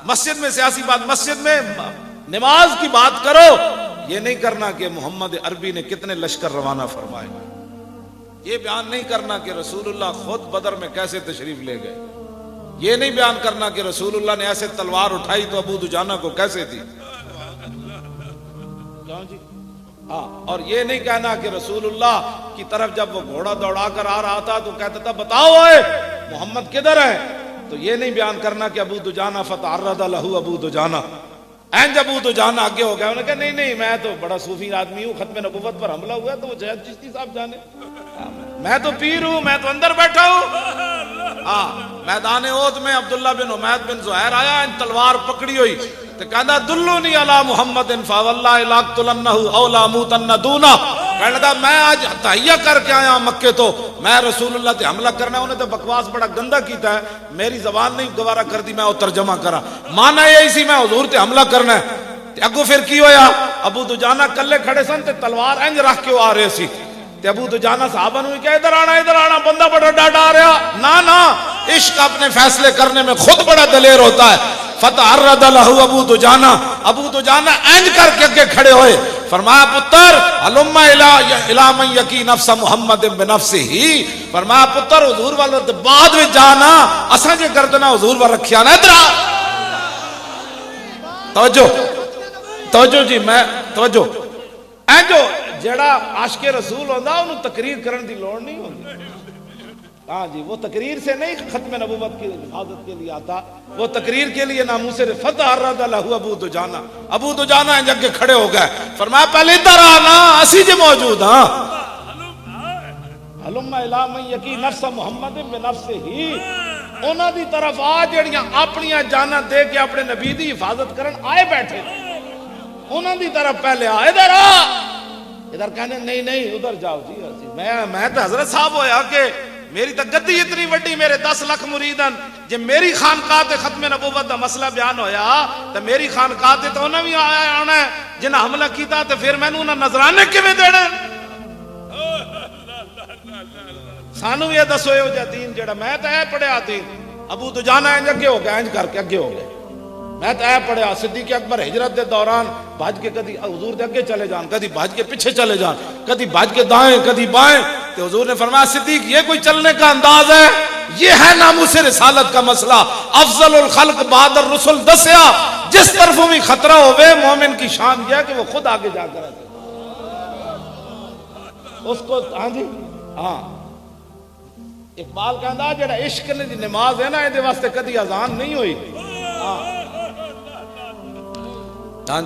مسجد میں سیاسی بات، مسجد میں نماز کی بات کرو، یہ نہیں کرنا کہ محمد عربی نے کتنے لشکر روانہ فرمائے، یہ بیان نہیں کرنا کہ رسول اللہ خود بدر میں کیسے تشریف لے گئے، یہ نہیں بیان کرنا کہ رسول اللہ نے ایسے تلوار اٹھائی تو ابو دجانہ کو کیسے دی، اور یہ نہیں کہنا کہ رسول اللہ کی طرف جب وہ گھوڑا دوڑا کر آ رہا تھا تو کہتا تھا بتاؤ اے محمد کدھر ہے، تو یہ نہیں بیان کرنا کہ ابو دجانہ فتعرض لہ ابو دجانہ، اینج ابو دجانہ آگے ہو گیا، انہوں نے کہا نہیں میں تو بڑا صوفی آدمی ہوں، ختم نبوت پر حملہ ہوا تو وہ جہد چشتی صاحب جانے، میں تو پیر ہوں، میں تو اندر بیٹھا ہوں۔ میدان احد میں عبداللہ بن عمید بن زہیر آیا، ان تلوار پکڑی ہوئی تو کہنا دلونی علی محمد فواللہ لاقتلنہ او لاموتن دونا، کہنے لگا میں آج تہیہ کر کے آیا مکے تو میں رسول اللہ تے حملہ کرنا، انہیں تو بکواس بڑا گندا کیتا ہے، میری زبان نہیں گوارا کر دی، میں وہ ترجمہ کرا، مانا یہ اسی میں حضور تے حملہ کرنا ہے، اگو پھر کی ہویا، ابو دجانہ کلے کھڑے سن تے تلوار انج رکھ کے آ رہے سی، تے ابو دجانہ صحابہ نے کہا ادھر آنا بندہ بڑا ڈاڈا آ رہا، نا عشق اپنے فیصلے کرنے میں خود بڑا دلیر ہوتا ہے، فتعرض لہ ابو دجانہ اینج کر کے اگے کھڑے ہوئے، فرمایا پتر علم الی من یکی نفس محمد بنفسہ، فرمایا پتر حضور والے بعد میں جانا، اساں جے گردنا حضور وال رکھیا نا، ادھر توجہ جی، میں توجہ اے جو جڑا عاشق رسول ہوندا انہوں تقریر کرن دی لوڑ نہیں ہوندی، ہاں جی، وہ تقریر سے نہیں ختم نبوت کی حفاظت کے لیے آتا، وہ تقریر کے لیے ناموس فتعرض لہ ابو دجانہ جگہ کھڑے ہو گئے، فرمایا پہلے ادھر آنا، اسی جے موجود ہاں، علم الی من یکی نفس محمد بنفسہ، انہاں دی طرف آ جڑیاں اپنیاں جاناں دے کے اپنے نبی دی حفاظت کرن آئے بیٹھے، انہاں دی طرف پہلے آ، ادھر کہنے نہیں ادھر جاؤ جی، میں تو حضرت صاحب ہویا کہ میری تو گدی اتنی وڈی، میرے 10 لاکھ مریدن، جب میری خانقاہ تے ختم نبوت دا مسئلہ بیان ہویا تو میری خانقاہ تے تو انہوں بھی آنا ہے جنہاں حملہ کیتا تے پھر میں انہوں نظرانے کیویں دینے، سانو یہ دسو ہو جا دین جڑا میں تو اے پڑھیا دین، ابو دجانہ انج اگے ہو گیا، انج کر کے اگے ہو گیا، میں تو اے پڑھیا، صدیق اکبر ہجرت دے دوران بھاج کے کدی حضور دے اگے چلے جان، کدی بھاج کے پیچھے چلے جان، کدی بھاج کے دائیں کدی بائیں، تو حضور نے فرمایا صدیق یہ کوئی چلنے کا انداز ہے، یہ ہے ناموس رسالت کا مسئلہ، افضل الخلق بعد الرسل دسیا، جس طرفوں بھی خطرہ ہوئے مومن کی شان یہ ہے کہ وہ خود آگے جا کر اس کو، ہاں جی ہاں، اقبال کہندا جڑا عشق نے دی نماز ہے نا یہ دے واسطے کدی اذان نہیں ہوئی، ہاں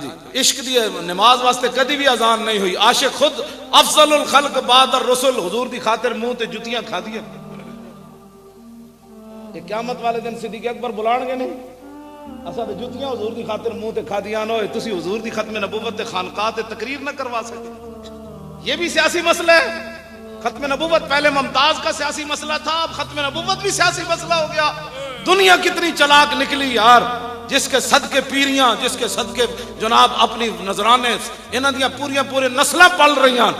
جی، عشق دی نماز واسطے کدی بھی اذان نہیں ہوئی، عاشق خود افضل الخلق بعد الرسل، حضور دی خاطر منہ تے جتیاں کھا دیا، کہ قیامت والے دن صدیق اکبر بلان گے نہیں، اسا تے جتیاں حضور دی خاطر منہ تے کھا دیا نہ ہوئے، تسی حضور دی ختم نبوت تے خانقاہ تے تقریر نہ کروا سکتے، یہ بھی سیاسی مسئلہ ہے، ختم نبوت پہلے ممتاز کا سیاسی مسئلہ تھا، اب ختم نبوت بھی سیاسی مسئلہ ہو گیا، دنیا کتنی چلاک نکلی یار، جس کے صدقے پیریاں، جس کے صدقے جناب اپنی نظرانے انہاں دیاں پورے نسلیں پل رہی ہیں،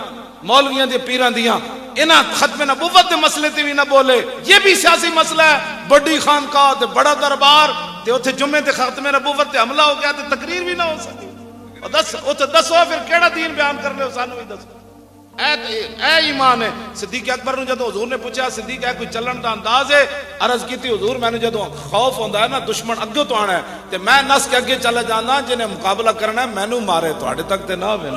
مولویاں دے پیراں دیاں، انہاں ختم نبوت دے مسئلے تے بھی نہ بولے، یہ بھی سیاسی مسئلہ ہے، بڑی خانقاہ تے بڑا دربار تے اوتھے جمعے تے ختم نبوت تے حملہ ہو گیا تے تقریر بھی نہ ہو سکی، اوتھے دسو پھر کیڑا دین بیان کر لے ہو، سانو بھی دسو، اے ایمان ہے۔ صدیق اکبر نے جدو حضور نے پوچھا صدیق ہے کوئی چلن دا انداز ہے، عرض کی تھی حضور میں نے جدو خوف ہوندا ہے نا دشمن اگے تو آنا ہے تے میں نس کے اگے چلا جانا، جنہیں مقابلہ کرنا ہے مینوں مارے تواڈے تک تے نہ ہوے۔